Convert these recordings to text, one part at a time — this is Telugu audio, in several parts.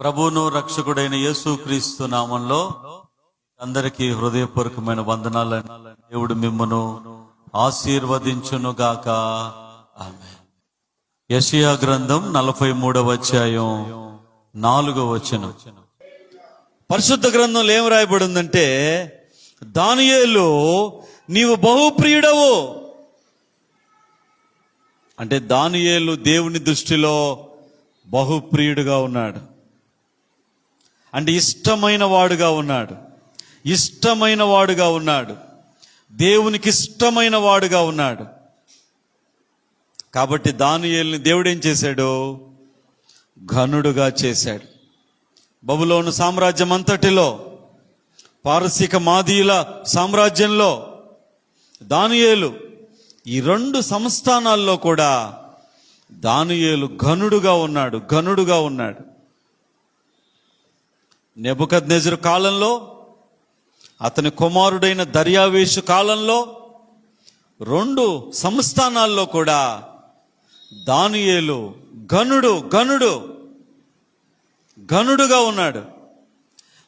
ప్రభువును రక్షకుడైన యేసుక్రీస్తు నామంలో అందరికీ హృదయపూర్వకమైన వందనాలు. దేవుడు మిమ్మును ఆశీర్వదించును గాక. ఆమేన్. యెషయా గ్రంథం 43వ అధ్యాయం 4వ వచనం. పరిశుద్ధ గ్రంథంలో ఏం రాయబడి ఉందంటే, దానియేలు నీవు బహుప్రియుడవు. అంటే దానియేలు దేవుని దృష్టిలో బహుప్రియుడుగా ఉన్నాడు. అంటే ఇష్టమైన వాడుగా ఉన్నాడు, ఇష్టమైన వాడుగా ఉన్నాడు, దేవునికి ఇష్టమైన వాడుగా ఉన్నాడు. కాబట్టి దానియేలుని దేవుడు ఏం చేశాడు? ఘనుడుగా చేశాడు. బబులోను సామ్రాజ్యం అంతటిలో, పారసీక మాదీయుల సామ్రాజ్యంలో దానియేలు, ఈ 2 సంస్థానాల్లో కూడా దానియేలు ఘనుడుగా ఉన్నాడు, ఘనుడుగా ఉన్నాడు. నెబుకద్నెజరు కాలంలో, అతని కుమారుడైన దర్యావేషు కాలంలో 2 సంస్థానాల్లో కూడా దానియేలు ఘనుడుగా ఉన్నాడు.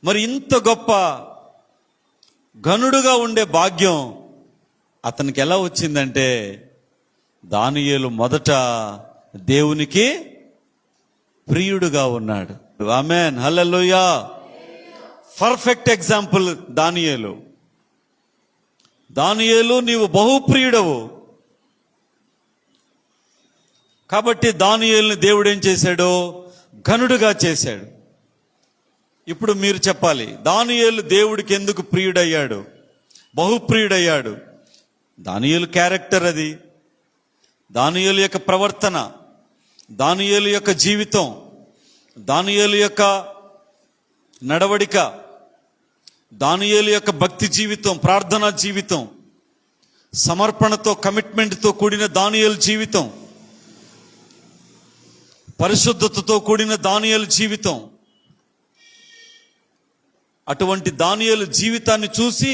మరి ఇంత గొప్ప ఘనుడుగా ఉండే భాగ్యం అతనికి ఎలా వచ్చిందంటే, దానియేలు మొదట దేవునికి ప్రియుడుగా ఉన్నాడు. ఆమేన్, హల్లెలూయా. పర్ఫెక్ట్ ఎగ్జాంపుల్ దానియేలు. నీవు బహుప్రియుడవు. కాబట్టి దానియేలుని దేవుడు ఏం చేశాడు? ఘనుడుగా చేశాడు. ఇప్పుడు మీరు చెప్పాలి, దానియేలు దేవుడికి ఎందుకు ప్రియుడయ్యాడు, బహుప్రియుడయ్యాడు? దానియేలు క్యారెక్టర్ అది, దానియేలు యొక్క ప్రవర్తన, దానియేలు యొక్క జీవితం, దానియేలు యొక్క నడవడిక, దానియేలు యొక్క భక్తి జీవితం, ప్రార్థనా జీవితం, సమర్పణతో కమిట్మెంట్తో కూడిన దానియేలు జీవితం, పరిశుద్ధతతో కూడిన దానియేలు జీవితం. అటువంటి దానియేలు జీవితాన్ని చూసి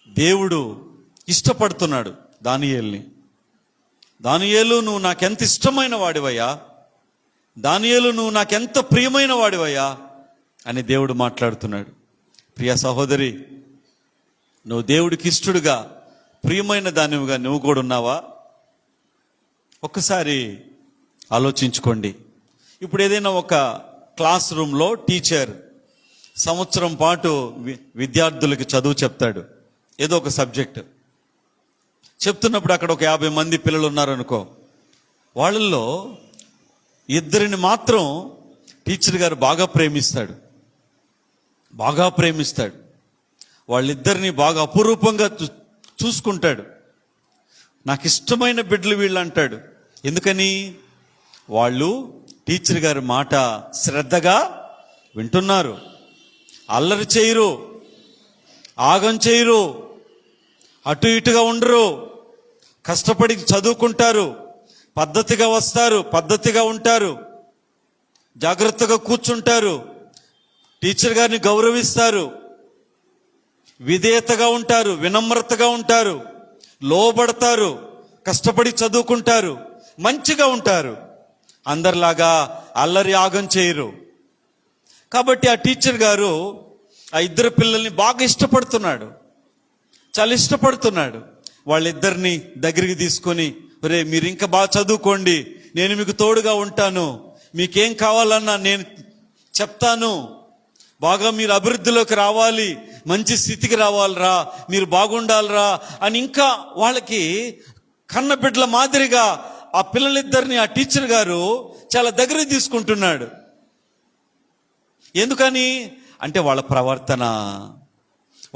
దేవుడు ఇష్టపడుతున్నాడు దానియేలుని. దానియేలు, నువ్వు నాకెంత ఇష్టమైన వాడివయ్యా, దానియేలు నువ్వు నాకెంత ప్రియమైన వాడివయ్యా అని దేవుడు మాట్లాడుతున్నాడు. ప్రియ సహోదరి, నువ్వు దేవుడికి ఇష్టడుగా, ప్రియమైన దానివిగా నువ్వు కూడా ఉన్నావా? ఒక్కసారి ఆలోచించుకోండి. ఇప్పుడు ఏదైనా ఒక క్లాస్ రూమ్లో టీచర్ సంవత్సరం పాటు విద్యార్థులకి చదువు చెప్తాడు, ఏదో ఒక సబ్జెక్ట్ చెప్తున్నప్పుడు అక్కడ ఒక 50 మంది పిల్లలు ఉన్నారనుకో, వాళ్ళల్లో 2 మాత్రం టీచర్ గారు బాగా ప్రేమిస్తాడు. వాళ్ళిద్దరిని బాగా అపురూపంగా చూసుకుంటాడు. నాకు ఇష్టమైన బిడ్డలు వీళ్ళు అంటాడు. ఎందుకని? వాళ్ళు టీచర్ గారి మాట శ్రద్ధగా వింటున్నారు, అల్లరి చేయరు, ఆగం చేయరు, అటు ఇటుగా ఉండరు, కష్టపడి చదువుకుంటారు, పద్ధతిగా వస్తారు, పద్ధతిగా ఉంటారు, జాగ్రత్తగా కూర్చుంటారు, టీచర్ గారిని గౌరవిస్తారు, విధేయతగా ఉంటారు, వినమ్రతగా ఉంటారు, లోబడతారు, కష్టపడి చదువుకుంటారు, మంచిగా ఉంటారు, అందరిలాగా అల్లరి ఆగం చేయరు. కాబట్టి ఆ టీచర్ గారు ఆ 2 పిల్లల్ని బాగా ఇష్టపడుతున్నాడు, చాలా ఇష్టపడుతున్నాడు. వాళ్ళిద్దరిని దగ్గరికి తీసుకొని, ఒరే మీరు ఇంకా బాగా చదువుకోండి, నేను మీకు తోడుగా ఉంటాను, మీకేం కావాలన్నా నేను చెప్తాను, బాగా మీరు అభివృద్ధిలోకి రావాలి, మంచి స్థితికి రావాలిరా, మీరు బాగుండాలిరా అని ఇంకా వాళ్ళకి కన్న బిడ్డల మాదిరిగా ఆ పిల్లలిద్దరిని ఆ టీచర్ గారు చాలా దగ్గరికి తీసుకుంటున్నాడు. ఎందుకని అంటే వాళ్ళ ప్రవర్తన,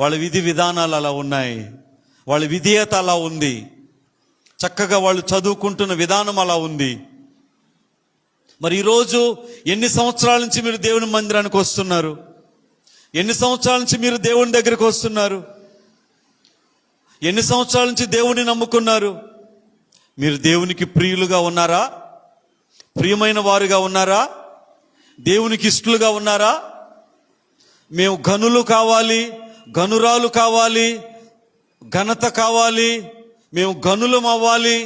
వాళ్ళ విధి విధానాలు అలా ఉన్నాయి, వాళ్ళ విధేయత అలా ఉంది, చక్కగా వాళ్ళు చదువుకుంటున్న విధానం అలా ఉంది. మరి ఈరోజు ఎన్ని సంవత్సరాల నుంచి మీరు దేవుని మందిరానికి వస్తున్నారు? ఎన్ని సంవత్సరాల నుంచి మీరు దేవుని దగ్గరికి వస్తున్నారు? ఎన్ని సంవత్సరాల నుంచి దేవుని నమ్ముకున్నారు? మీరు దేవునికి ప్రియులుగా ఉన్నారా? ప్రియమైన వారుగా ఉన్నారా? దేవునికి ఇష్టలుగా ఉన్నారా? మేము ఘనులు కావాలి, ఘనురాలు కావాలి, ఘనత కావాలి, మేము ఘనులం అవ్వాలి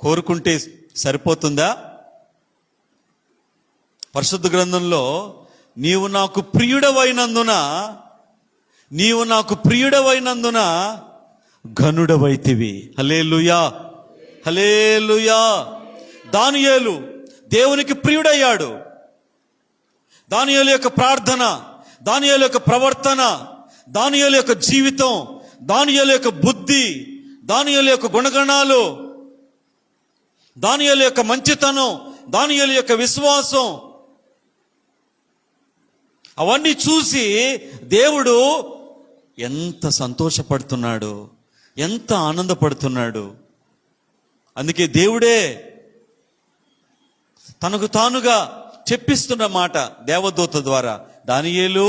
కోరుకుంటే సరిపోతుందా? పరిశుద్ధ గ్రంథంలో నీవు నాకు ప్రియుడవైనందున ఘనుడవైతివి. హల్లెలూయా, హల్లెలూయా. దానియేలు దేవునికి ప్రియుడయ్యాడు. దానియేలు యొక్క ప్రార్థన, దానియేలు యొక్క ప్రవర్తన, దానియేలు యొక్క జీవితం, దానియేలు యొక్క బుద్ధి, దానియేలు యొక్క గుణగణాలు, దానియేలు యొక్క మంచితనం, దానియేలు యొక్క విశ్వాసం, అవన్నీ చూసి దేవుడు ఎంత సంతోషపడుతున్నాడు, ఎంత ఆనందపడుతున్నాడు. అందుకే దేవుడే తనకు తానుగా చెప్పిస్తున్న మాట దేవదూత ద్వారా, దానియేలు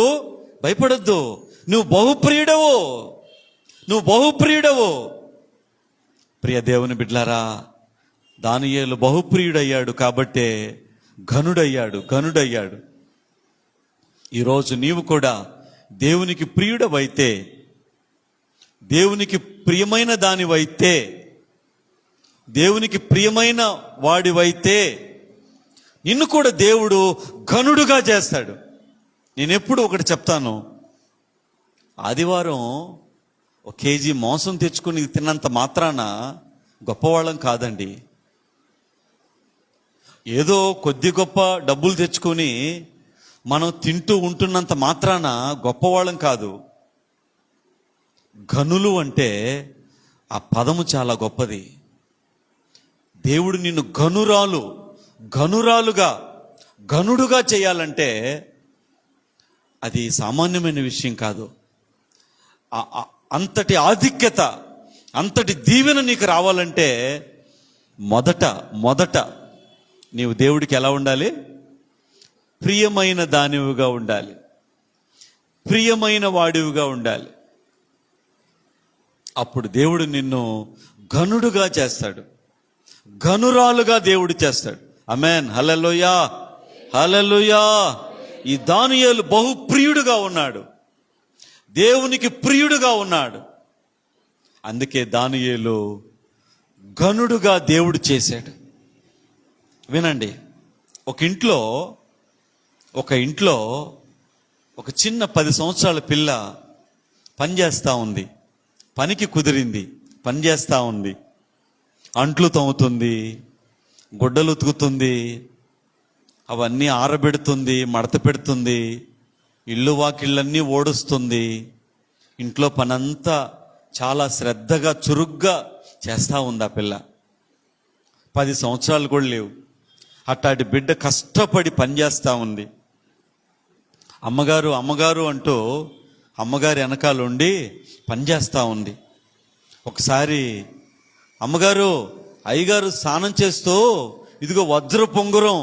భయపడొద్దు, నువ్వు బహుప్రియుడవు. ప్రియ దేవుని బిడ్డలారా, దానియేలు బహుప్రియుడయ్యాడు కాబట్టే ఘనుడయ్యాడు. ఈరోజు నీవు కూడా దేవునికి ప్రియుడవైతే, దేవునికి ప్రియమైన దానివైతే, దేవునికి ప్రియమైన వాడివైతే నిన్ను కూడా దేవుడు ఘనుడుగా చేస్తాడు. నేను ఎప్పుడు ఒకటి చెప్తాను, ఆదివారం 1 కేజీ మాంసం తెచ్చుకుని తిన్నంత మాత్రాన గొప్పవాళ్ళం కాదండి. ఏదో కొద్ది గొప్ప డబ్బులు తెచ్చుకొని మనం తింటూ ఉంటున్నంత మాత్రాన గొప్పవాళ్ళం కాదు. ఘనులు అంటే ఆ పదము చాలా గొప్పది. దేవుడు నిన్ను ఘనుడుగా చేయాలంటే అది సామాన్యమైన విషయం కాదు. అంతటి ఆధిక్యత, అంతటి దీవెన నీకు రావాలంటే మొదట నీవు దేవుడికి ఎలా ఉండాలి? ప్రియమైన దానివిగా ఉండాలి, ప్రియమైన వాడివిగా ఉండాలి. అప్పుడు దేవుడు నిన్ను ఘనుడుగా చేస్తాడు, ఘనురాలుగా దేవుడు చేస్తాడు. ఆమేన్, హల్లెలూయా, హల్లెలూయా. ఈ దానియేలు బహుప్రియుడుగా ఉన్నాడు, దేవునికి ప్రియుడుగా ఉన్నాడు. అందుకే దానియేలు ఘనుడుగా దేవుడు చేశాడు. వినండి, ఒక ఇంట్లో ఒక చిన్న 10 సంవత్సరాల పిల్ల పనిచేస్తూ ఉంది. పనికి కుదిరింది, పనిచేస్తూ ఉంది. అంట్లు తోముతుంది, గుడ్డలు ఉతుకుతుంది, అవన్నీ ఆరబెడుతుంది, మడత పెడుతుంది, ఇల్లు వాకిళ్ళన్నీ ఓడుస్తుంది. ఇంట్లో పనంతా చాలా శ్రద్ధగా చురుగ్గా చేస్తూ ఉంది ఆ పిల్ల. 10 సంవత్సరాలు కూడా లేవు. అట్టాటి బిడ్డ కష్టపడి పనిచేస్తూ ఉంది. అమ్మగారు అంటూ అమ్మగారి వెనకాల ఉండి పనిచేస్తూ ఉంది. ఒకసారి అయ్యగారు స్నానం చేస్తూ ఇదిగో వజ్రపు ఉంగరం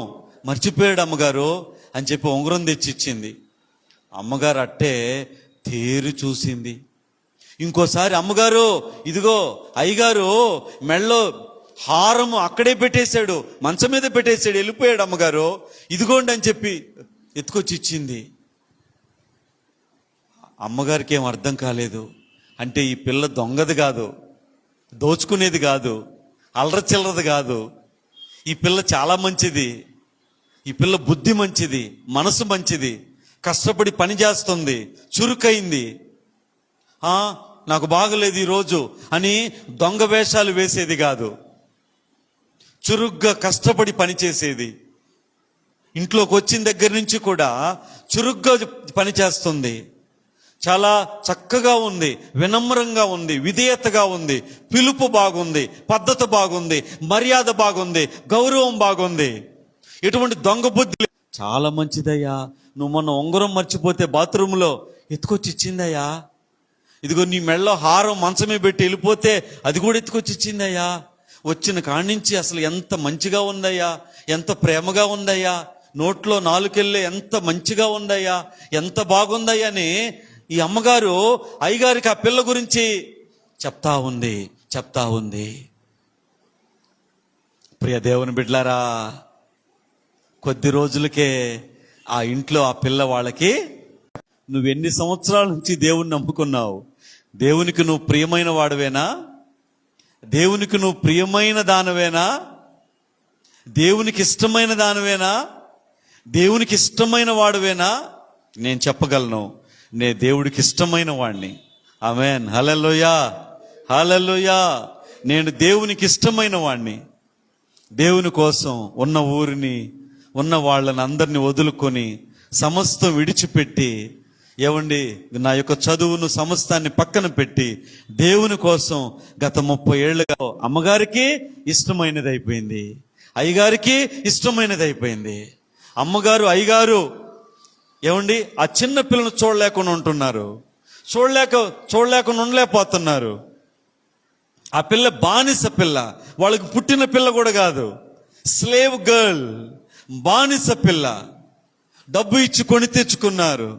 మర్చిపోయాడు అమ్మగారు అని చెప్పి ఉంగరం తెచ్చిచ్చింది. అమ్మగారు అట్టే తేరి చూసింది. ఇంకోసారి ఇదిగో అయ్యగారు మెళ్ళో హారం అక్కడే పెట్టేశాడు, మంచం మీద పెట్టేశాడు, వెళ్ళిపోయాడు అమ్మగారు, ఇదిగోండి అని చెప్పి ఎత్తుకొచ్చి ఇచ్చింది. అమ్మగారికి ఏం అర్థం కాలేదు. అంటే ఈ పిల్ల దొంగది కాదు, దోచుకునేది కాదు, అల్లరచిల్లరది కాదు. ఈ పిల్ల చాలా మంచిది, ఈ పిల్ల బుద్ధి మంచిది, మనసు మంచిది, కష్టపడి పని చేస్తుంది, చురుకైంది. నాకు బాగలేదు ఈరోజు అని దొంగ వేషాలు వేసేది కాదు, చురుగ్గా కష్టపడి పనిచేసేది. ఇంట్లోకి వచ్చిన దగ్గర నుంచి కూడా చురుగ్గా పనిచేస్తుంది. చాలా చక్కగా ఉంది, వినమ్రంగా ఉంది, విధేయతగా ఉంది, పిలుపు బాగుంది, పద్ధతి బాగుంది, మర్యాద బాగుంది, గౌరవం బాగుంది. ఎటువంటి దొంగ బుద్ధి చాలా మంచిదయ్యా. నువ్వు మొన్న ఉంగరం మర్చిపోతే బాత్రూంలో ఎత్తుకొచ్చి ఇచ్చిందయ్యా. ఇదిగో నీ మెళ్ళలో హారం మంచమే పెట్టి వెళ్ళిపోతే అది కూడా ఎత్తుకొచ్చి ఇచ్చిందయ్యా. వచ్చిన కాడి నుంచి అసలు ఎంత మంచిగా ఉందయ్యా, ఎంత ప్రేమగా ఉందయ్యా, నోట్లో నాలుకెళ్ళే ఎంత మంచిగా ఉందయ్యా, ఎంత బాగుందయ్యా అని ఈ అమ్మగారు అయ్యగారికి ఆ పిల్ల గురించి చెప్తా ఉంది. ప్రియ దేవుని బిడ్డలారా, కొద్ది రోజులకే ఆ ఇంట్లో ఆ పిల్ల వాళ్ళకి, నువ్వెన్ని సంవత్సరాల నుంచి దేవుణ్ణి నమ్ముకున్నావు, దేవునికి నువ్వు ప్రియమైన వాడవేనా, దేవునికి నువ్వు ప్రియమైన దానవేనా, దేవునికి ఇష్టమైన దానవేనా, దేవునికి ఇష్టమైన వాడువేనా? నేను చెప్పగలను, నే దేవుడికి ఇష్టమైన వాడిని. ఆమేన్. హల్లెలూయా, హల్లెలూయా. నేను దేవునికి ఇష్టమైన వాడిని. దేవుని కోసం ఉన్న ఊరిని, ఉన్న వాళ్ళని అందరిని వదులుకొని సమస్తం విడిచిపెట్టి, ఏమండి, నా యొక్క చదువును సమస్తాన్ని పక్కన పెట్టి దేవుని కోసం గత 30 ఏళ్ళుగా అమ్మగారికి ఇష్టమైనది అయిపోయింది, అయ్యగారికి ఇష్టమైనది అయిపోయింది. అమ్మగారు అయ్యగారు ఏమండి ఆ చిన్న పిల్లను చూడలేకుండా ఉంటున్నారు, చూడలేకుండా ఉండలేకపోతున్నారు. ఆ పిల్ల బానిస పిల్ల, వాళ్ళకి పుట్టిన పిల్ల కూడా కాదు, స్లేవ్ గర్ల్, బానిస పిల్ల. డబ్బు ఇచ్చి కొని తెచ్చుకున్నారు.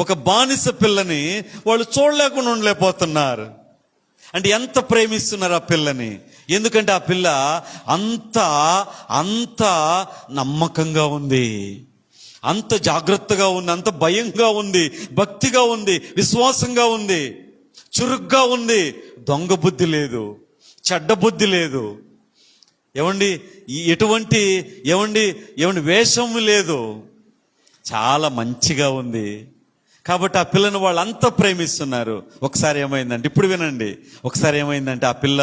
ఒక బానిస పిల్లని వాళ్ళు చూడలేకుండా ఉండలేకపోతున్నారు. అంటే ఎంత ప్రేమిస్తున్నారు ఆ పిల్లని. ఎందుకంటే ఆ పిల్ల అంత నమ్మకంగా ఉంది, అంత జాగ్రత్తగా ఉంది, అంత భయంగా ఉంది, భక్తిగా ఉంది, విశ్వాసంగా ఉంది, చురుగ్గా ఉంది. దొంగ బుద్ధి లేదు, చెడ్డ బుద్ధి లేదు, ఏమండి ఎటువంటి వేషం లేదు, చాలా మంచిగా ఉంది. కాబట్టి ఆ పిల్లని వాళ్ళు అంతా ప్రేమిస్తున్నారు. ఒకసారి ఏమైందంటే, ఇప్పుడు వినండి, ఒకసారి ఏమైందంటే ఆ పిల్ల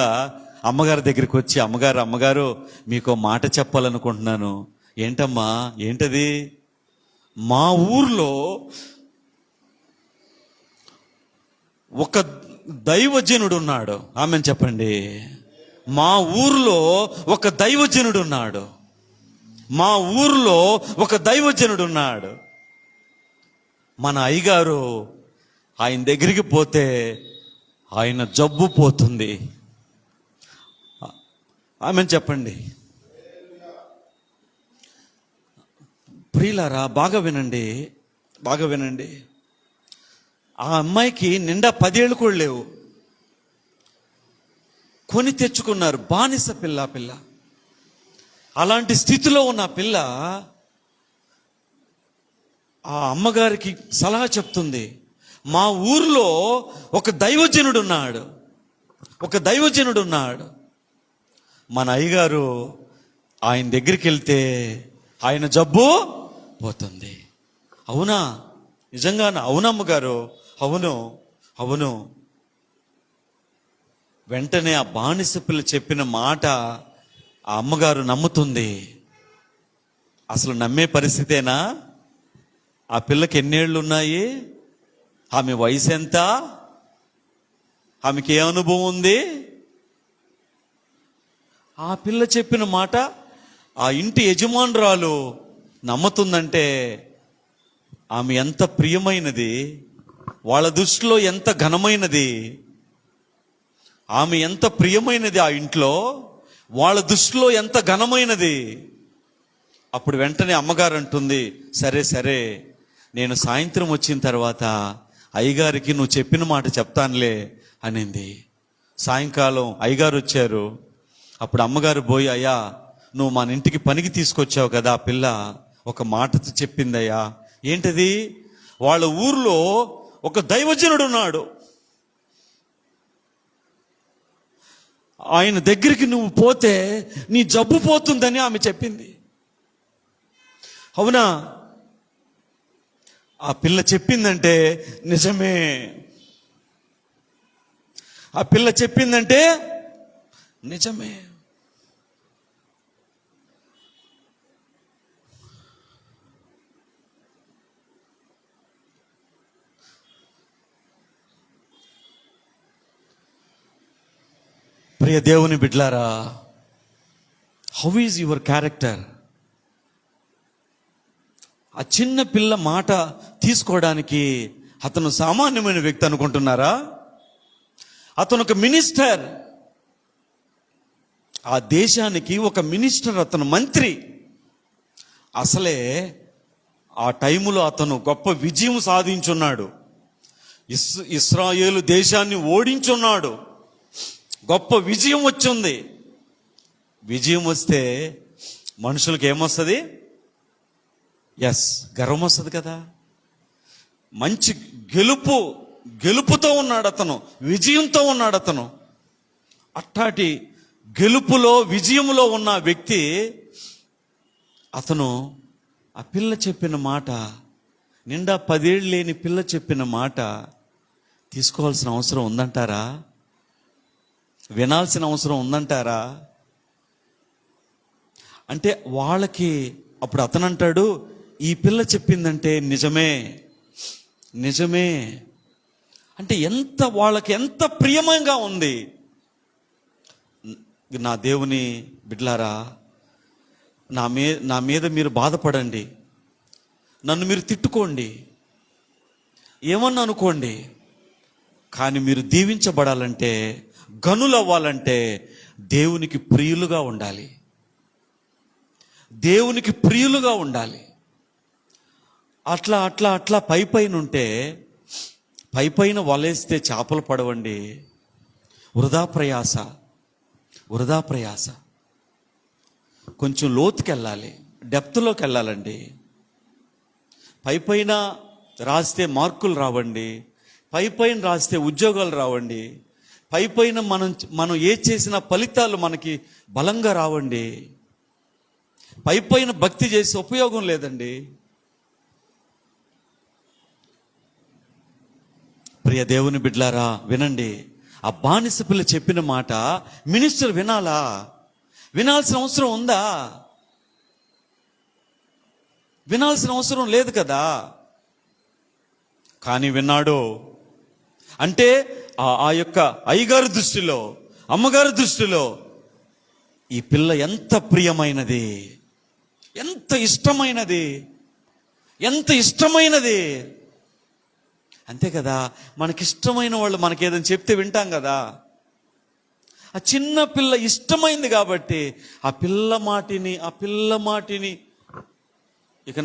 అమ్మగారి దగ్గరికి వచ్చి, అమ్మగారు మీకు మాట చెప్పాలనుకుంటున్నాను. ఏంటమ్మా, ఏంటది? మా ఊర్లో ఒక దైవజనుడు ఉన్నాడు. ఆమెను చెప్పండి. మా ఊర్లో ఒక దైవజనుడు ఉన్నాడు. మా ఊర్లో ఒక దైవజనుడు ఉన్నాడు. మన అయ్యగారు ఆయన దగ్గరికి పోతే ఆయన జబ్బు పోతుంది. ఆమెను చెప్పండి. ప్రియులారా, బాగా వినండి, బాగా వినండి. ఆ అమ్మాయికి నిండా 10 ఏళ్ళు కూడా లేవు. కొని తెచ్చుకున్నారు, బానిస పిల్ల. అలాంటి స్థితిలో ఉన్న పిల్ల ఆ అమ్మగారికి సలహా చెప్తుంది. మా ఊర్లో ఒక దైవజనుడు ఉన్నాడు. మన అయ్యగారు ఆయన దగ్గరికి వెళ్తే ఆయన జబ్బు పోతుంది. అవునా? నిజంగానా? అవునమ్మగారు, అవును. వెంటనే ఆ బానిస పిల్ల చెప్పిన మాట ఆ అమ్మగారు నమ్ముతుంది. అసలు నమ్మే పరిస్థితేనా? ఆ పిల్లకి ఎన్నేళ్ళు ఉన్నాయి? ఆమె వయసు ఎంత? ఆమెకి ఏ అనుభవం ఉంది? ఆ పిల్ల చెప్పిన మాట ఆ ఇంటి యజమానురాలు నమ్ముతుందంటే ఆమె ఎంత ప్రియమైనది, వాళ్ళ దృష్టిలో ఎంత ఘనమైనది, ఆమె ఎంత ప్రియమైనది ఆ ఇంట్లో, వాళ్ళ దృష్టిలో ఎంత ఘనమైనది. అప్పుడు వెంటనే అమ్మగారు అంటుంది, సరే నేను సాయంత్రం వచ్చిన తర్వాత అయ్యగారికి నువ్వు చెప్పిన మాట చెప్తానులే అనింది. సాయంకాలం అయ్యగారు వచ్చారు. అప్పుడు అమ్మగారు పోయి, అయ్యా, నువ్వు మన ఇంటికి పనికి తీసుకొచ్చావు కదా, ఆ పిల్ల ఒక మాట చెప్పిందయ్యా. ఏంటది? వాళ్ళ ఊర్లో ఒక దైవజనుడు ఉన్నాడు, ఆయన దగ్గరికి నువ్వు పోతే నీ జబ్బు పోతుందని ఆమె చెప్పింది. అవునా? ఆ పిల్ల చెప్పిందంటే నిజమే. ఆ పిల్ల చెప్పిందంటే నిజమే. ప్రియ దేవుని బిడ్లారా, హౌ ఈజ్ యువర్ క్యారెక్టర్? ఆ చిన్న పిల్ల మాట తీసుకోవడానికి అతను సామాన్యమైన వ్యక్తి అనుకుంటున్నారా? అతను ఒక మినిస్టర్, ఆ దేశానికి ఒక మినిస్టర్, అతను మంత్రి. అసలే ఆ టైములో అతను గొప్ప విజయం సాధించున్నాడు. ఇస్రాయేలు దేశాన్ని ఓడించున్నాడు. గొప్ప విజయం వచ్చింది. విజయం వస్తే మనుషులకు ఏమొస్తుంది? గర్వం వస్తుంది కదా. మంచి గెలుపుతో ఉన్నాడు అతను, విజయంతో ఉన్నాడు అతను. అట్టాటి గెలుపులో, విజయంలో ఉన్న వ్యక్తి అతను ఆ పిల్ల చెప్పిన మాట, నిండా 10 ఏళ్ళు లేని పిల్ల చెప్పిన మాట తీసుకోవాల్సిన అవసరం ఉందంటారా? వినాల్సిన అవసరం ఉందంటారా? అంటే వాళ్ళకి అప్పుడు అతను అంటాడు, ఈ పిల్ల చెప్పిందంటే నిజమే, నిజమే. అంటే వాళ్ళకి ఎంత ప్రియమంగా ఉంది. నా దేవుని బిడ్డలారా, నా మీద మీరు బాధపడండి, నన్ను మీరు తిట్టుకోండి, ఏమన్నా అనుకోండి, కానీ మీరు దీవించబడాలంటే, గనులు అవ్వాలంటే దేవునికి ప్రియులుగా ఉండాలి, దేవునికి ప్రియులుగా ఉండాలి. అట్లా అట్లా అట్లా పైన ఉంటే, పైన వలేస్తే చేపలు పడవండి. వృధా ప్రయాస, వృధా ప్రయాస. కొంచెం లోతుకి వెళ్ళాలి, డెప్త్లోకి వెళ్ళాలండి. పైన రాస్తే మార్కులు రావండి, పైన రాస్తే ఉద్యోగాలు రావండి, పైన మనం ఏ చేసిన ఫలితాలు మనకి బలంగా రావండి. పైన భక్తి చేసి ఉపయోగం లేదండి. ప్రియ దేవుని బిడ్డలారా, వినండి. ఆ బానిస పిల్ల చెప్పిన మాట మినిస్టర్ వినాలా? వినాల్సిన అవసరం ఉందా? వినాల్సిన అవసరం లేదు కదా. కానీ విన్నాడు. అంటే ఆ యొక్క అయ్యగారి దృష్టిలో, అమ్మగారి దృష్టిలో ఈ పిల్ల ఎంత ప్రియమైనది, ఎంత ఇష్టమైనది, ఎంత ఇష్టమైనది. అంతే కదా, మనకిష్టమైన వాళ్ళు మనకేదని చెప్తే వింటాం కదా. ఆ చిన్న పిల్ల ఇష్టమైంది కాబట్టి ఆ పిల్ల మాటిని ఇక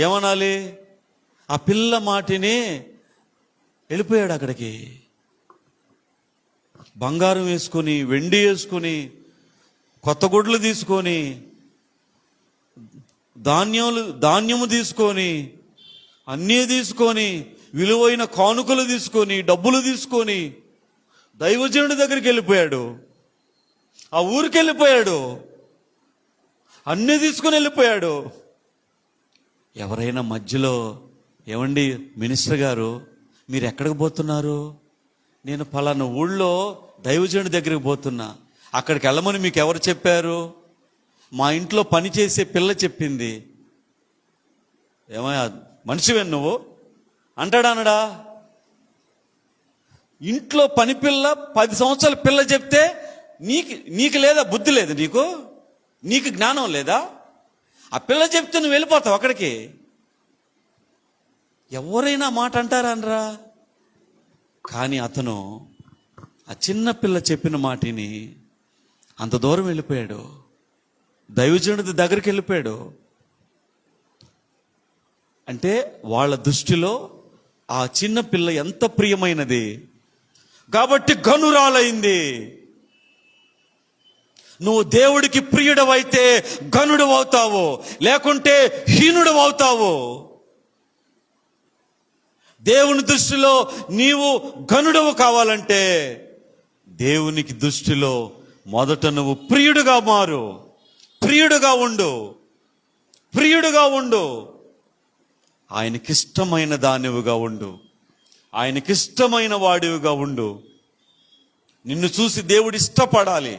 ఏమనాలి, ఆ పిల్ల మాటిని వెళ్ళిపోయాడు అక్కడికి. బంగారం వేసుకొని, వెండి వేసుకొని, కొత్త గుడ్లు తీసుకొని, ధాన్యము తీసుకొని, అన్నీ తీసుకొని, విలువైన కానుకలు తీసుకొని, డబ్బులు తీసుకొని దైవజనుడి దగ్గరికి వెళ్ళిపోయాడు. ఆ ఊరికి వెళ్ళిపోయాడు, అన్నీ తీసుకొని వెళ్ళిపోయాడు. ఎవరైనా మధ్యలో, ఏమండి మినిస్టర్ గారు మీరు ఎక్కడికి పోతున్నారు? నేను పలానా ఊళ్ళో దైవజనుడి దగ్గరికి పోతున్నా. అక్కడికి వెళ్ళమని మీకు ఎవరు చెప్పారు? మా ఇంట్లో పని చేసే పిల్ల చెప్పింది. ఏమయ్యా మనిషివే నువ్వు అంటాడా? అనడా? ఇంట్లో పని పిల్ల 10 సంవత్సరాల పిల్ల చెప్తే నీకు లేదా? బుద్ధి లేదు నీకు జ్ఞానం లేదా? ఆ పిల్ల చెప్తే నువ్వు వెళ్ళిపోతావు అక్కడికి. ఎవరైనా మాట అంటారా? అనరా? కానీ అతను ఆ చిన్న పిల్ల చెప్పిన మాటిని అంత దూరం వెళ్ళిపోయాడు, దైవజనుడి దగ్గరికి వెళ్ళిపోయాడు. అంటే వాళ్ళ దృష్టిలో ఆ చిన్న పిల్ల ఎంత ప్రియమైనది కాబట్టి గనురాలైంది. నువ్వు దేవుడికి ప్రియుడవైతే గనుడు అవుతావు, లేకుంటే హీనుడు అవుతావు. దేవుని దృష్టిలో నీవు గనుడవు కావాలంటే దేవునికి దృష్టిలో మొదట నువ్వు ప్రియుడుగా మారు, ప్రియుడుగా ఉండు. ఆయనకిష్టమైన దానివిగా ఉండు, ఆయనకిష్టమైన వాడివిగా ఉండు. నిన్ను చూసి దేవుడు ఇష్టపడాలి.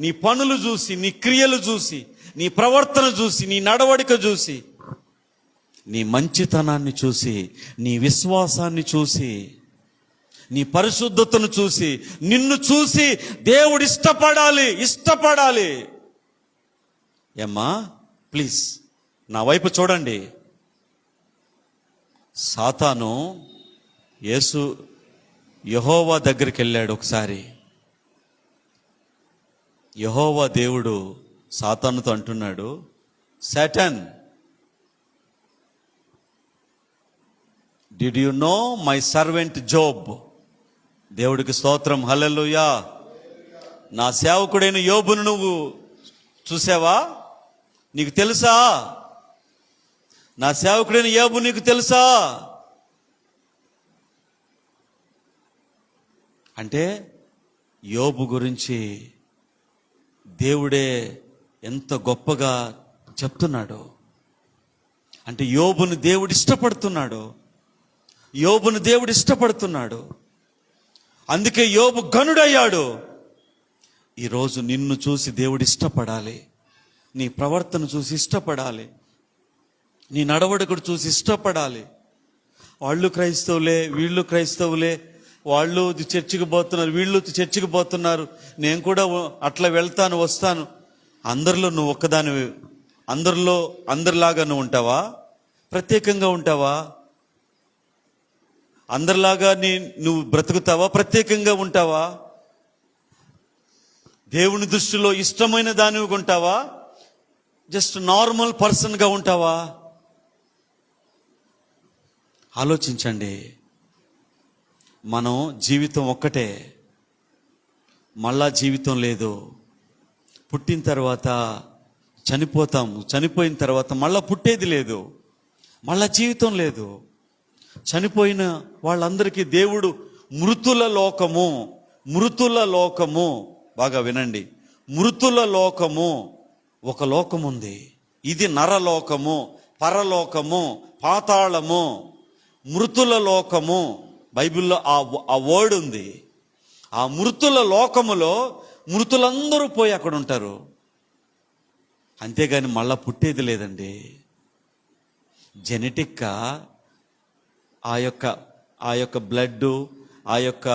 నీ పనులు చూసి, నీ క్రియలు చూసి, నీ ప్రవర్తన చూసి, నీ నడవడిక చూసి, నీ మంచితనాన్ని చూసి, నీ విశ్వాసాన్ని చూసి, నీ పరిశుద్ధతను చూసి, నిన్ను చూసి దేవుడు ఇష్టపడాలి. ఏమ్మా ప్లీజ్ నా వైపు చూడండి. సాతాను యెహోవా దగ్గరికి వెళ్ళాడు ఒకసారి. యెహోవా దేవుడు సాతానుతో అంటున్నాడు, Satan, did you know my servant Job? దేవుడికి స్తోత్రం, హల్లెలూయా. నా సేవకుడైన యోబును నువ్వు చూసావా? నీకు తెలుసా? నా సేవకుడైన యోబు నీకు తెలుసా? అంటే యోబు గురించి దేవుడే ఎంత గొప్పగా చెప్తున్నాడు. అంటే యోబును దేవుడు ఇష్టపడుతున్నాడు. యోబును దేవుడు ఇష్టపడుతున్నాడు. అందుకే యోబు ఘనుడయ్యాడు. ఈరోజు నిన్ను చూసి దేవుడు ఇష్టపడాలి. నీ ప్రవర్తన చూసి ఇష్టపడాలి. నీ నడవడికడు చూసి ఇష్టపడాలి. వాళ్ళు క్రైస్తవులే, వీళ్ళు క్రైస్తవులే, వాళ్ళు చర్చికి పోతున్నారు, వీళ్ళు చర్చికి పోతున్నారు, నేను కూడా అట్లా వెళ్తాను వస్తాను. అందరిలో నువ్వు ఒక్కదానివి. అందరిలాగా నువ్వు ఉంటావా? ప్రత్యేకంగా ఉంటావా? అందరిలాగా నువ్వు బ్రతుకుతావా? ప్రత్యేకంగా ఉంటావా? దేవుని దృష్టిలో ఇష్టమైన దానివి ఉంటావా? జస్ట్ నార్మల్ పర్సన్గా ఉంటావా? ఆలోచించండి. మనం జీవితం ఒక్కటే, మళ్ళా జీవితం లేదు. పుట్టిన తర్వాత చనిపోతాం, చనిపోయిన తర్వాత మళ్ళా పుట్టేది లేదు, మళ్ళా జీవితం లేదు. చనిపోయిన వాళ్ళందరికీ దేవుడు మృతుల లోకము, బాగా వినండి, మృతుల లోకము ఒక లోకం ఉంది. ఇది నరలోకము, పరలోకము, పాతాళము, మృతుల లోకము. బైబిల్లో ఆ వర్డ్ ఉంది. ఆ మృతుల లోకములో మృతులందరూ పోయి అక్కడ ఉంటారు. అంతేగాని మళ్ళా పుట్టేది లేదండి. జెనెటిక్గా ఆ యొక్క బ్లడ్, ఆ యొక్క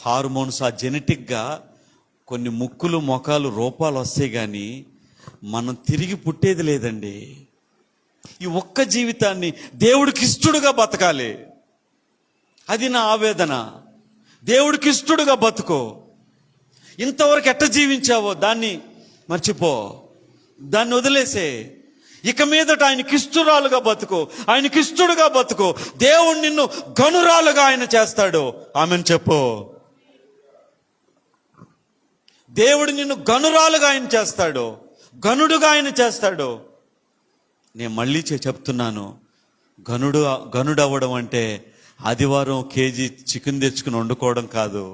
హార్మోన్స్, ఆ జెనెటిక్గా కొన్ని ముక్కులు మొఖాలు రూపాలు వస్తాయి, కానీ మనం తిరిగి పుట్టేది లేదండి. ఈ ఒక్క జీవితాన్ని దేవుడికి ఇష్టడుగా బతకాలి. అది నా ఆవేదన. దేవుడికి ఇష్టడుగా బతుకో. ఇంతవరకు ఎట్ట జీవించావో దాన్ని మర్చిపో, దాన్ని వదిలేసే. ఇక మీదట ఆయనకి ఇష్టరాలుగా బతుకో, ఆయనకి ఇష్టడుగా బతుకో. దేవుడు నిన్ను గనురాలుగా ఆయన చేస్తాడు. ఆమెను చెప్పు. దేవుడు నిన్ను గనురాలుగా ఆయన చేస్తాడు, గనుడుగా ఆయన చేస్తాడు. నేను మళ్ళీ చెప్తున్నాను, గనుడు అవ్వడం అంటే ఆదివారం కేజీ చికెన్ తెచ్చుకుని వండుకోవడం కాదు.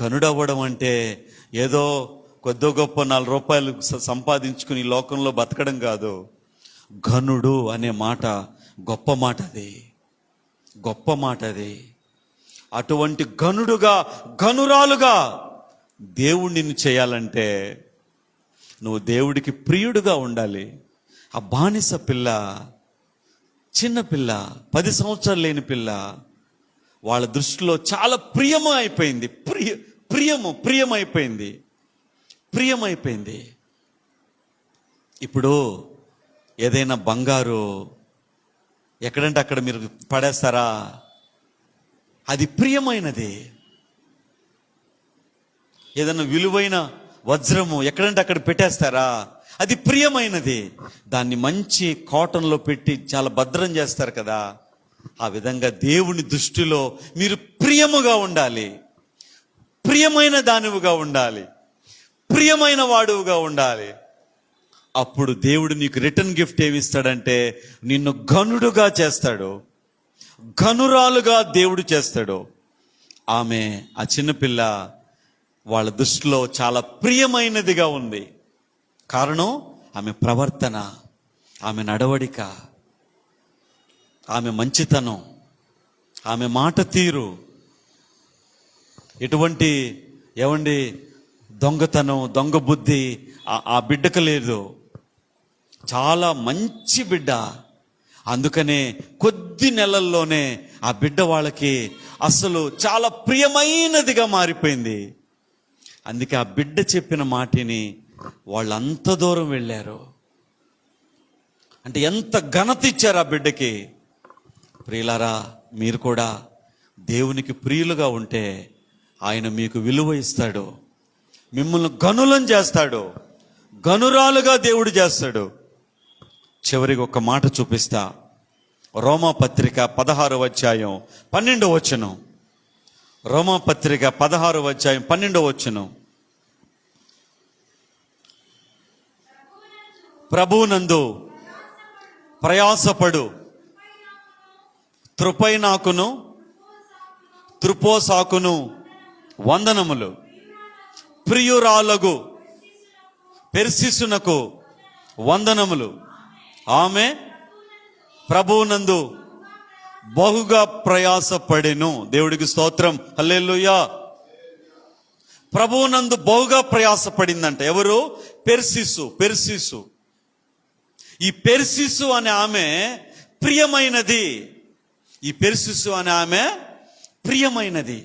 గనుడు అవ్వడం అంటే ఏదో కొద్దో గొప్ప 4 రూపాయలు సంపాదించుకుని ఈ లోకంలో బతకడం కాదు. ఘనుడు అనే మాట గొప్ప మాట, అది గొప్ప మాట. అది అటువంటి ఘనుడుగా, ఘనురాలుగా దేవుడు నిన్ను చేయాలంటే నువ్వు దేవుడికి ప్రియుడుగా ఉండాలి. ఆ బానిస పిల్ల, చిన్న పిల్ల, 10 సంవత్సరాలు లేని పిల్ల, వాళ్ళ దృష్టిలో చాలా ప్రియమైపోయింది. ప్రియమైపోయింది. ఇప్పుడు ఏదైనా బంగారు ఎక్కడంటే అక్కడ మీరు పడేస్తారా? అది ప్రియమైనది. ఏదైనా విలువైన వజ్రము ఎక్కడంటే అక్కడ పెట్టేస్తారా? అది ప్రియమైనది. దాన్ని మంచి కాటన్లో పెట్టి చాలా భద్రం చేస్తారు కదా. ఆ విధంగా దేవుని దృష్టిలో మీరు ప్రియముగా ఉండాలి, ప్రియమైన దానివిగా ఉండాలి, ప్రియమైన వాడువుగా ఉండాలి. అప్పుడు దేవుడు నీకు రిటర్న్ గిఫ్ట్ ఏమిస్తాడంటే నిన్ను ఘనుడుగా చేస్తాడు, ఘనురాలుగా దేవుడు చేస్తాడు. ఆమె, ఆ చిన్నపిల్ల వాళ్ళ దృష్టిలో చాలా ప్రియమైనదిగా ఉంది. కారణం ఆమె ప్రవర్తన, ఆమె నడవడిక, ఆమె మంచితనం, ఆమె మాట తీరు. ఎటువంటి దొంగతనం, దొంగ బుద్ధి ఆ బిడ్డకు లేదు. చాలా మంచి బిడ్డ. అందుకనే కొద్ది నెలల్లోనే ఆ బిడ్డ వాళ్ళకి అసలు చాలా ప్రియమైనదిగా మారిపోయింది. అందుకే ఆ బిడ్డ చెప్పిన మాటిని వాళ్ళంత దూరం వెళ్ళారు. అంటే ఎంత ఘనత ఇచ్చారు ఆ బిడ్డకి. ప్రియులారా, మీరు కూడా దేవునికి ప్రియులుగా ఉంటే ఆయన మీకు విలువ ఇస్తాడు, మిమ్మల్ని గనులను చేస్తాడు, గనురాలుగా దేవుడు చేస్తాడు. చివరికి ఒక మాట చూపిస్తా. రోమాపత్రిక 16వ అధ్యాయం 12వ వచనం. రోమాపత్రిక 16వ అధ్యాయం 12వ వచనం. ప్రభువునందు ప్రయాసపడు త్రుపైనాకును త్రుపోసాకును వందనములు. ప్రియురాలగు పెర్సిస్సునకు వందనములు. ఆమె ప్రభువునందు బహుగా ప్రయాసపడెను. దేవుడికి స్తోత్రం, హల్లెలూయా. ప్రభువునందు బహుగా ప్రయాసపడిందంట. ఎవరు? పెర్సిస్సు. ఈ పెర్సిస్సు అనే ఆమె ప్రియమైనది. ఈ పెర్సిస్సు అనే ఆమె ప్రియమైనది.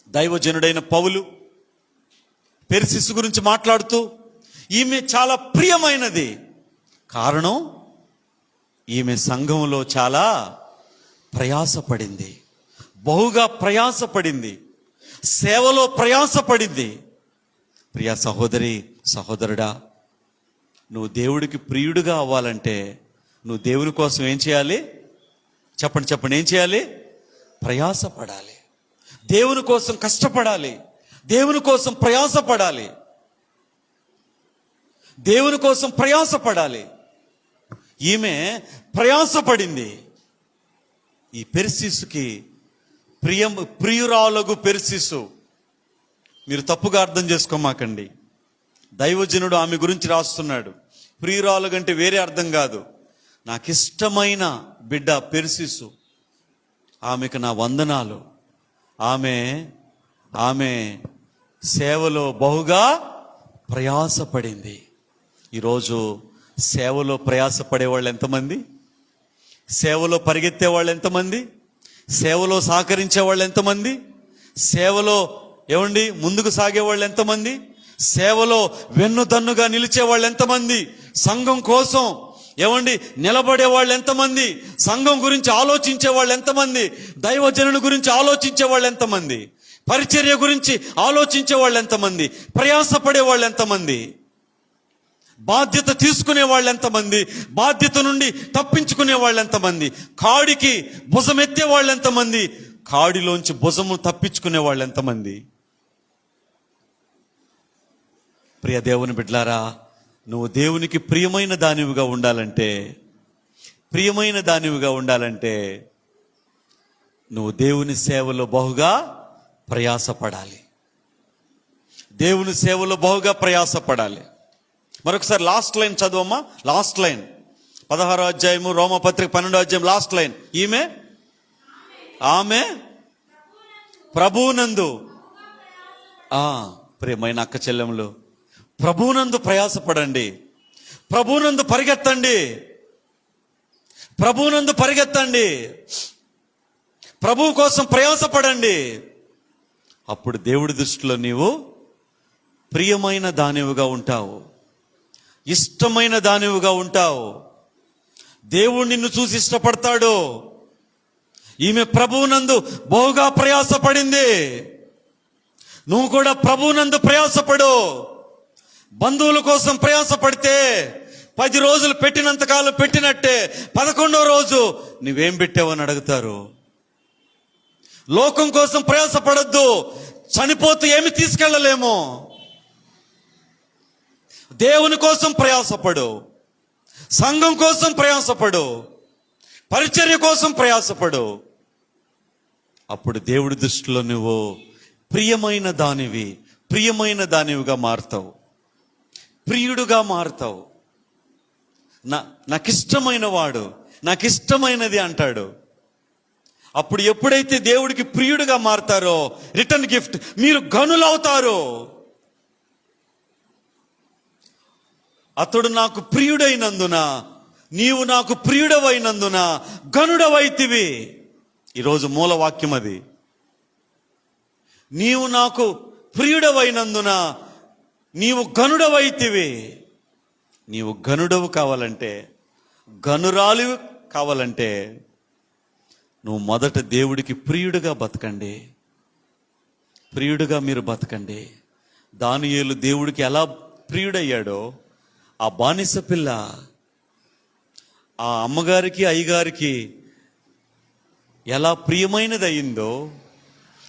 దైవజనుడైన పౌలు పెర్సిస్సు గురించి మాట్లాడుతూ ఈమె చాలా ప్రియమైనది. కారణం, ఈమె సంఘంలో చాలా ప్రయాసపడింది, బహుగా ప్రయాసపడింది, సేవలో ప్రయాసపడింది. ప్రియ సహోదరి, సహోదరుడా, నువ్వు దేవుడికి ప్రియుడిగా అవ్వాలంటే నువ్వు దేవుని కోసం ఏం చేయాలి? చెప్పండి, ఏం చేయాలి? ప్రయాసపడాలి. దేవుని కోసం కష్టపడాలి, దేవుని కోసం ప్రయాసపడాలి, దేవుని కోసం ప్రయాసపడాలి. ఈమె ప్రయాసపడింది. ఈ పెర్సిస్సుకి ప్రియురాలగు పెర్సిస్సు. మీరు తప్పుగా అర్థం చేసుకోమాకండి. దైవజనుడు ఆమె గురించి రాస్తున్నాడు. ప్రియురాలు అంటే వేరే అర్థం కాదు. నాకిష్టమైన బిడ్డ పెర్సిస్సు, ఆమెకు నా వందనాలు. ఆమె సేవలో బహుగా ప్రయాసపడింది. ఈరోజు సేవలో ప్రయాసపడే వాళ్ళు ఎంతమంది? సేవలో పరిగెత్తే వాళ్ళు ఎంతమంది? సేవలో సహకరించే వాళ్ళు ఎంతమంది? సేవలో ముందుకు సాగే వాళ్ళు ఎంతమంది? సేవలో వెన్నుదన్నుగా నిలిచే వాళ్ళు ఎంతమంది? సంఘం కోసం నిలబడే వాళ్ళు ఎంతమంది? సంఘం గురించి ఆలోచించే వాళ్ళు ఎంతమంది? దైవజనుని గురించి ఆలోచించే వాళ్ళు ఎంతమంది? పరిచర్య గురించి ఆలోచించే వాళ్ళు ఎంతమంది? ప్రయాసపడే వాళ్ళు ఎంతమంది? బాధ్యత తీసుకునే వాళ్ళు ఎంతమంది? బాధ్యత నుండి తప్పించుకునే వాళ్ళు ఎంతమంది? కాడికి భుజమెత్తే వాళ్ళు ఎంతమంది? కాడిలోంచి భుజము తప్పించుకునే వాళ్ళు ఎంతమంది? ప్రియ దేవుని బిడ్డలారా, నువ్వు దేవునికి ప్రియమైన దానివిగా ఉండాలంటే నువ్వు దేవుని సేవలో బహుగా ప్రయాసపడాలి. దేవుని సేవలో బహుగా ప్రయాసపడాలి. మరొకసారి లాస్ట్ లైన్ చదువమ్మా. లాస్ట్ లైన్ 16వ అధ్యాయము రోమపత్రిక 12వ అధ్యాయం లాస్ట్ లైన్. ఆమె ప్రభువునందు, ప్రియమైన అక్క చెల్లెములు, ప్రభువునందు ప్రయాసపడండి, ప్రభువునందు పరిగెత్తండి, ప్రభువు కోసం ప్రయాసపడండి. అప్పుడు దేవుడి దృష్టిలో నీవు ప్రియమైన దానివిగా ఉంటావు, ఇష్టమైన దానివిగా ఉంటావు. దేవుడు నిన్ను చూసి ఇష్టపడతాడు. ఈమె ప్రభువునందు బహుగా ప్రయాసపడింది. నువ్వు కూడా ప్రభువునందు ప్రయాసపడు. బంధువుల కోసం ప్రయాసపడితే 10 రోజులు పెట్టినంతకాలం పెట్టినట్టే 11వ రోజు నువ్వేం పెట్టావని అడుగుతారు. లోకం కోసం ప్రయాసపడద్దు. చనిపోతే ఏమి తీసుకెళ్ళలేము. దేవుని కోసం ప్రయాసపడు, సంఘం కోసం ప్రయాసపడు, పరిచర్య కోసం ప్రయాసపడు. అప్పుడు దేవుడి దృష్టిలో నువ్వు ప్రియమైన దానివిగా మారుతావు, ప్రియుడుగా మారుతావు. నాకిష్టమైన వాడు, నాకిష్టమైనది అంటాడు. అప్పుడు ఎప్పుడైతే దేవుడికి ప్రియుడుగా మారతారో రిటర్న్ గిఫ్ట్ మీరు గనులవుతారు. అతడు నాకు ప్రియుడైనందున, నీవు నాకు ప్రియుడవైనందున గనుడవైతివి. ఈరోజు మూలవాక్యం అది. నీవు నాకు ప్రియుడవైనందున నీవు గనుడవైతివి. నీవు గనుడవు కావాలంటే, గనురాలు కావాలంటే నువ్వు మొదట దేవుడికి ప్రియుడుగా బతకండి. మీరు బతకండి. దానియేలు దేవుడికి ఎలా ప్రియుడయ్యాడో, ఆ బానిస పిల్ల ఆ అమ్మగారికి అయ్యగారికి ఎలా ప్రియమైనది అయిందో,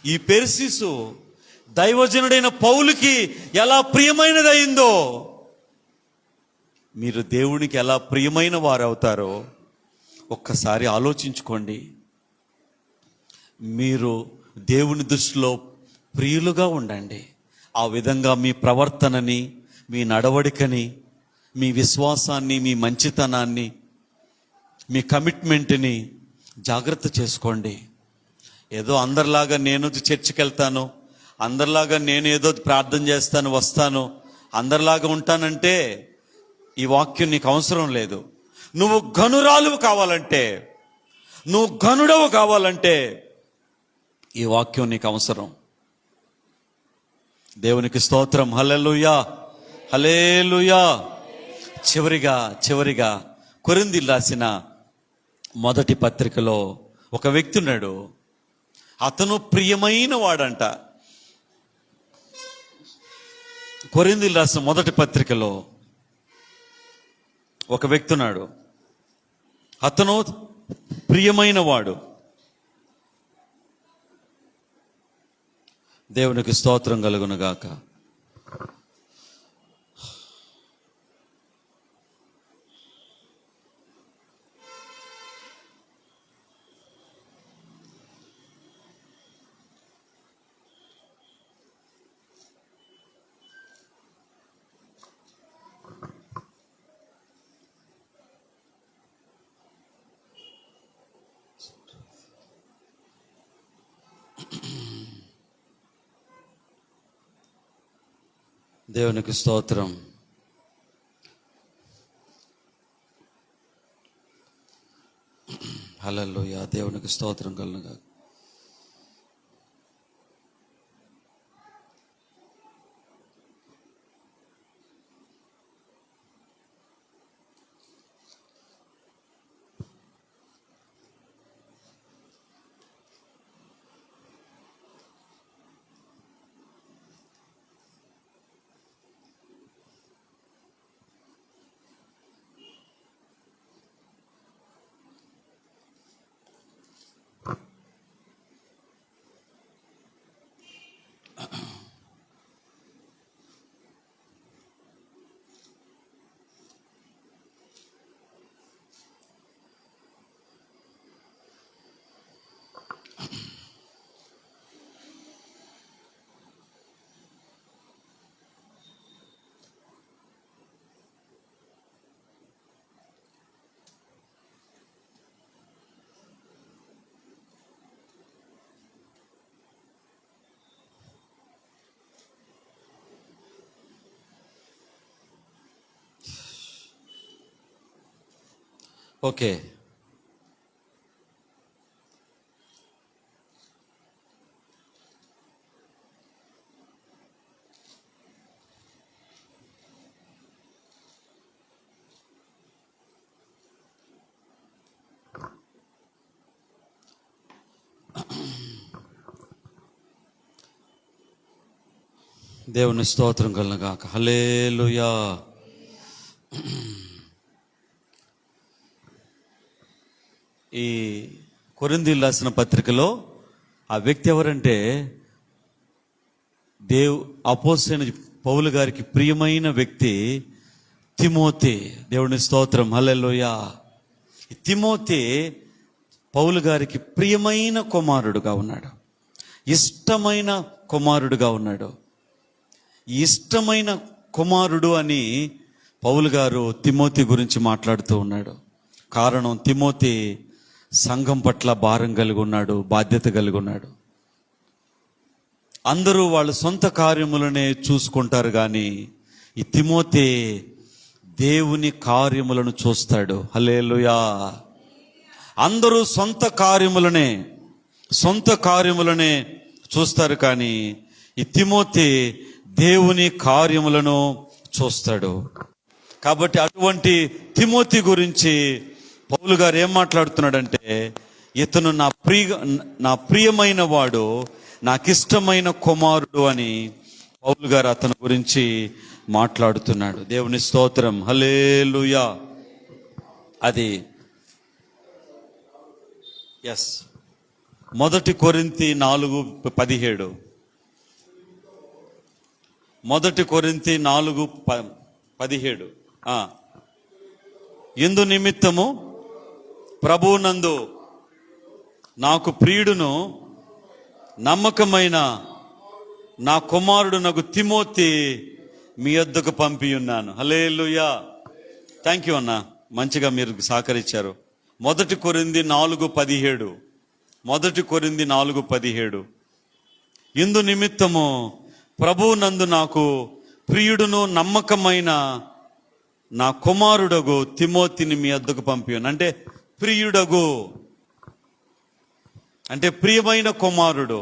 ఈ పెర్సిస్సు దైవజనుడైన పౌలుకి ఎలా ప్రియమైనది అయిందో, మీరు దేవునికి ఎలా ప్రియమైన వారు అవుతారో ఒక్కసారి ఆలోచించుకోండి. మీరు దేవుని దృష్టిలో ప్రియులుగా ఉండండి. ఆ విధంగా మీ ప్రవర్తనని, మీ నడవడికని, మీ విశ్వాసాన్ని, మీ మంచితనాన్ని, మీ కమిట్మెంట్ని జాగ్రత్త చేసుకోండి. ఏదో అందరిలాగా నేను చర్చికి వెళ్తాను, అందరిలాగా నేను ఏదో ప్రార్థన చేస్తాను, వస్తాను, అందరిలాగా ఉంటానంటే ఈ వాక్యం నీకు అవసరం లేదు. నువ్వు ఘనురాలు కావాలంటే, నువ్వు ఘనుడవు కావాలంటే ఈ వాక్యం నీకు అవసరం. దేవునికి స్తోత్రం. హల్లెలూయా, హల్లెలూయా. చివరిగా కొరింథీయులకు రాసిన మొదటి పత్రికలో ఒక వ్యక్తి ఉన్నాడు. అతను ప్రియమైన వాడంట. కొరింథీయులకు రాసిన మొదటి పత్రికలో ఒక వ్యక్తి ఉన్నాడు. అతను ప్రియమైన వాడు. దేవునికి స్తోత్రం కలుగును గాక. దేవునికి స్తోత్రం. హల్లెలూయా. దేవునికి స్తోత్రం కలుగునుగాక. ఓకే, దేవుని స్తోత్రం కలుగునుగాక. హల్లెలూయా. ఈ కొరింథీయులకు రాసిన పత్రికలో ఆ వ్యక్తి ఎవరంటే అపోస్తలుడైన పౌలు గారికి ప్రియమైన వ్యక్తి తిమోతి. దేవుని స్తోత్రం. హల్లెలూయా. తిమోతి పౌలు గారికి ప్రియమైన కుమారుడుగా ఉన్నాడు, ఇష్టమైన కుమారుడుగా ఉన్నాడు. ఇష్టమైన కుమారుడు అని పౌలు గారు తిమోతి గురించి మాట్లాడుతూ ఉన్నాడు. కారణం, తిమోతి సంఘం పట్ల భారం కలిగి ఉన్నాడు, బాధ్యత కలిగి ఉన్నాడు. అందరూ వాళ్ళ సొంత కార్యములనే చూసుకుంటారు, కానీ ఈ తిమోతి దేవుని కార్యములను చూస్తాడు. హల్లెలూయా. అందరూ సొంత కార్యములనే చూస్తారు, కానీ ఈ తిమోతి దేవుని కార్యములను చూస్తాడు. కాబట్టి అటువంటి తిమోతి గురించి పౌలు గారు ఏం మాట్లాడుతున్నాడంటే, ఇతను నా ప్రియమైన వాడు, నాకిష్టమైన కుమారుడు అని పౌలు గారు అతని గురించి మాట్లాడుతున్నాడు. దేవుని స్తోత్రం. హల్లెలూయా. అది మొదటి కొరింథీ 4:17. మొదటి కొరింథీ 4:17. ఇందు నిమిత్తము ప్రభువునందు నాకు ప్రియుడును నమ్మకమైన నా కుమారుడు నాకు తిమోతి మీ యొద్దకు పంపి ఉన్నాను. హల్లెలూయా. థ్యాంక్ యూ అన్న, మంచిగా మీరు సహకరించారు. 1 కొరింథీ 4:17. 1 కొరింథీ 4:17. ఇందు నిమిత్తము ప్రభువు నందు నాకు ప్రియుడును నమ్మకమైన నా కుమారుడగు తిమోతిని మీ వద్దకు పంపి ఉన్నాను. అంటే ప్రియుడగు అంటే ప్రియమైన కుమారుడు.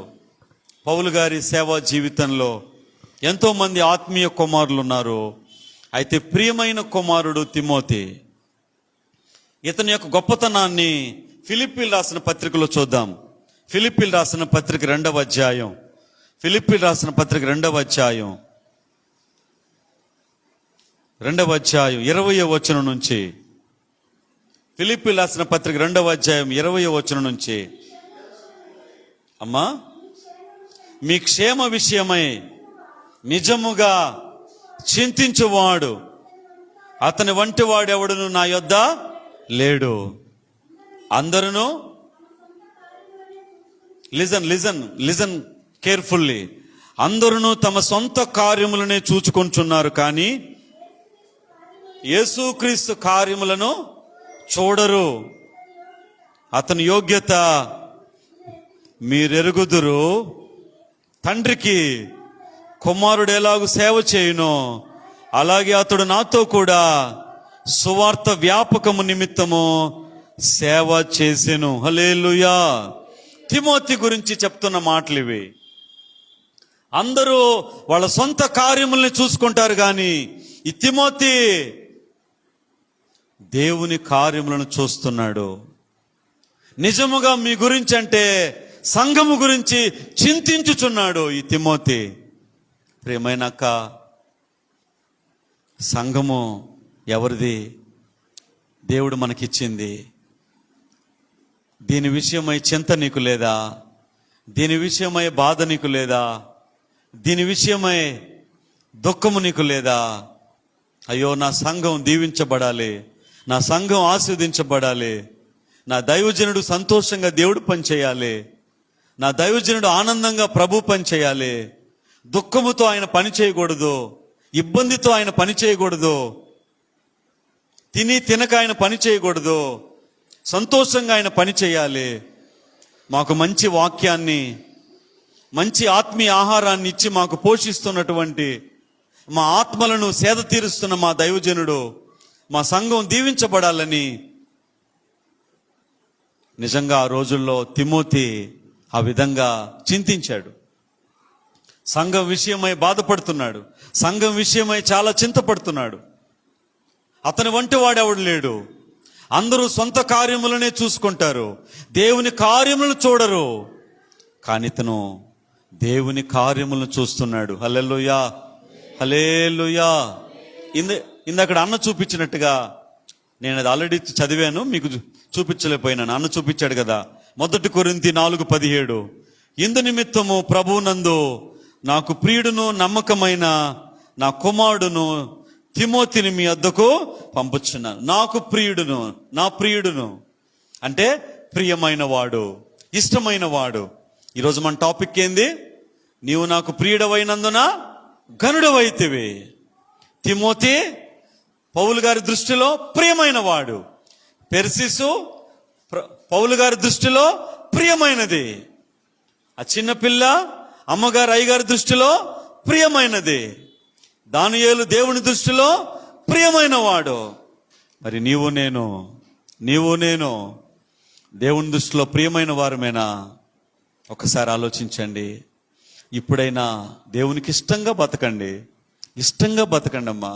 పౌలు గారి సేవా జీవితంలో ఎంతో మంది ఆత్మీయ కుమారులు ఉన్నారు. అయితే ప్రియమైన కుమారుడు తిమోతి. ఇతని యొక్క గొప్పతనాన్ని ఫిలిప్పీలు రాసిన పత్రికలో చూద్దాం. ఫిలిప్పీలు రాసిన పత్రిక 2వ అధ్యాయం. ఫిలిప్పీలు రాసిన పత్రిక 2వ అధ్యాయం 20వ వచనం నుంచి. ఫిలిప్పీలు రాసిన పత్రిక 2వ అధ్యాయం 20వ వచనం నుంచి. అమ్మా, మీ క్షేమ విషయమై నిజముగా చింతించువాడు అతని వంటి వాడెవడును నా యొద్ద లేడు. అందరూ లిజన్ కేర్ఫుల్లీ. అందరూ తమ సొంత కార్యములనే చూచుకొంచున్నారు, కానీ యేసుక్రీస్తు కార్యములను చూడరు. అతని యోగ్యత మీరెరుగుదురు. తండ్రికి కుమారుడు ఎలాగూ సేవ చేయునో అలాగే అతడు నాతో కూడా సువార్త వ్యాపకము నిమిత్తము సేవ చేసెను. హల్లెలూయా. తిమోతి గురించి చెప్తున్న మాటలు ఇవి. అందరూ వాళ్ళ సొంత కార్యముల్ని చూసుకుంటారు, కానీ ఈ తిమోతి దేవుని కార్యములను చూస్తున్నాడు. నిజముగా మీ గురించి అంటే సంఘము గురించి చింతించుచున్నాడు ఈ తిమోతి. ప్రియమైనక్క, సంఘము ఎవరిది? దేవుడు మనకిచ్చింది. దీని విషయమై చింత నీకు లేదా? దీని విషయమై బాధ నీకు లేదా? దీని విషయమై దుఃఖము నీకు లేదా? అయ్యో, నా సంఘం దీవించబడాలి, నా సంఘం ఆశీర్వదించబడాలి, నా దైవజనుడు సంతోషంగా దేవుడు పని చేయాలి, నా దైవజనుడు ఆనందంగా ప్రభు పని చేయాలి, దుఃఖముతో ఆయన పని చేయకూడదు, ఇబ్బందితో ఆయన పని చేయకూడదు, తినక ఆయన పని చేయకూడదు, సంతోషంగా ఆయన పని చేయాలి. మాకు మంచి వాక్యాన్ని, మంచి ఆత్మీయ ఆహారాన్ని ఇచ్చి మాకు పోషిస్తున్నటువంటి, మా ఆత్మలను సేద తీరుస్తున్న మా దైవజనుడు, మా సంఘం దీవించబడాలని నిజంగా ఆ రోజుల్లో తిమోతి ఆ విధంగా చింతించాడు. సంఘం విషయమై బాధపడుతున్నాడు, సంఘం విషయమై చాలా చింతపడుతున్నాడు. అతని వంటి వాడెవడు లేడు. అందరూ సొంత కార్యములనే చూసుకుంటారు, దేవుని కార్యములను చూడరు. కానీ ఇతను దేవుని కార్యములను చూస్తున్నాడు. హల్లెలూయా, హల్లెలూయా. ఇందక్కడ అన్న చూపించినట్టుగా, నేను అది ఆల్రెడీ చదివాను, మీకు చూపించలేకపోయినాను. అన్న చూపించాడు కదా. 1 కొరింథీ 4:17. ఇందు నిమిత్తము ప్రభువునందు నాకు ప్రియుడును నమ్మకమైన నా కుమారుడును తిమోతిని మీ వద్దకు పంపుచున్నాను. నాకు ప్రియుడును, నా ప్రియుడును అంటే ప్రియమైన వాడు, ఇష్టమైన వాడు. ఈరోజు మన టాపిక్ ఏంది? నీవు నాకు ప్రియుడవైనందున ఘనుడవైతివి. తిమోతి పౌలు గారి దృష్టిలో ప్రియమైన వాడు. పెర్సిసు పౌలు గారి దృష్టిలో ప్రియమైనది. ఆ చిన్నపిల్ల అమ్మగారు అయ్యగారి దృష్టిలో ప్రియమైనది. దానియేలు దేవుని దృష్టిలో ప్రియమైన వాడు. మరి నీవు నేను దేవుని దృష్టిలో ప్రియమైన వారమేనా? ఒకసారి ఆలోచించండి. ఇప్పుడైనా దేవునికి ఇష్టంగా బతకండి, ఇష్టంగా బతకండి అమ్మా.